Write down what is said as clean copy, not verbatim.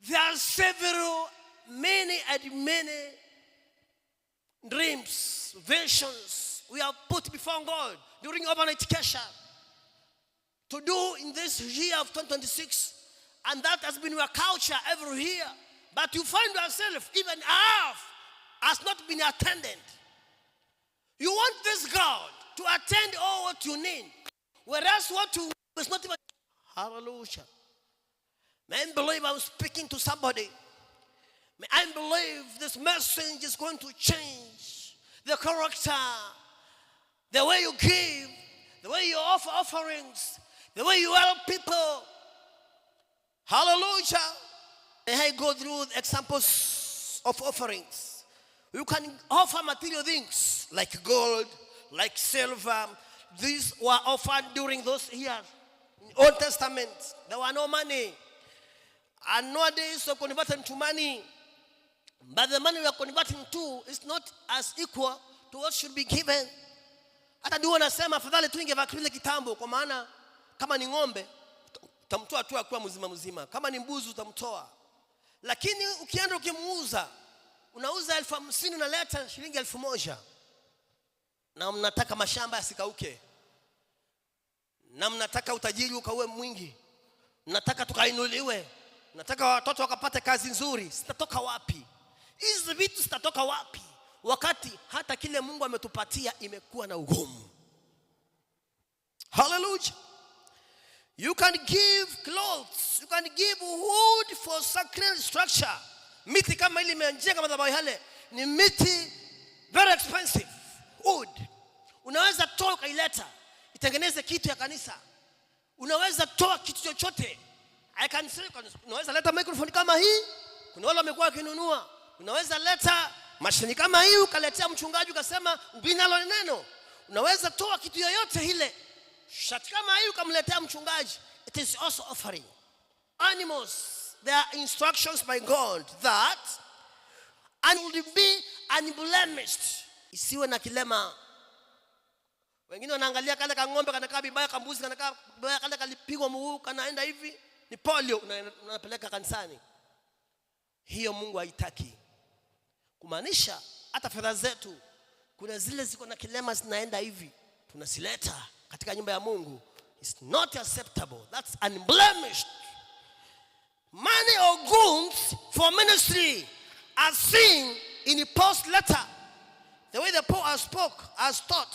There are many dreams, visions we have put before God during overnight Kesha to do in this year of 2026, and that has been your culture every year. But you find yourself, even half has not been attended. You want this God to attend all what you need, whereas what you is not even. Hallelujah. May I believe I'm speaking to somebody. May I believe this message is going to change the character, the way you give, the way you offer offerings, the way you help people. Hallelujah. May I go through examples of offerings. You can offer material things like gold, like silver. These were offered during those years. In the Old Testament, there were no money. And nowadays we're converting to money. But the money we are converting to is not as equal to what should be given. Hata ndio wanasema afadhali tu ingeva kile kitambo, kwa maana kama ni ng'ombe utamtoa tu akiwa mzima, kama ni mbuzi utamtoa. Lakini ukienda ukimuuza, unauza 50,000 unaleta shilingi 1,000. Na mnataka mashamba yasikauke, na mnataka utajiri ukawe mwingi, mnataka tukainuliwe, mnataka watoto wakapate kazi nzuri. Sitatoka wapi? Hizi vitu sitatoka wapi wakati hata kile Mungu ametupatia imekuwa na ugumu? Hallelujah. You can give clothes, you can give wood for sacred structure. Miti kama ile imejenga madhabahu yale ni miti very expensive. Wood unaweza toa ukaileta itengeneze kitu ya kanisa. Unaweza toa kitu chochote. I can say, unaweza leta microphone kama hii, kuna wale wamekuwa kinunua. Unaweza leta mashini kama hii ukaletea mchungaji ukasema ubinalo neno. Unaweza toa kitu yoyote ile. Shati kama hii ukamletea mchungaji. It is also offering. Animals, there are instructions by God that and will be unblemished. Isiwe na kilema. Wengine wanaangalia kale ka ng'ombe kanakaa vibaya, kambuzi kanakaa vibaya, kale kalipigwa mguu kanaenda hivi, ni polio, unapeleka kanisani. Hiyo Mungu haitaki. Kumaanisha hata fedha zetu kuna zile ziko na kilema zinaenda hivi, tunasileta katika nyumba ya Mungu. It's not acceptable. That's unblemished. Money or goods for ministry are seen in the post letter. The way the Paul has taught.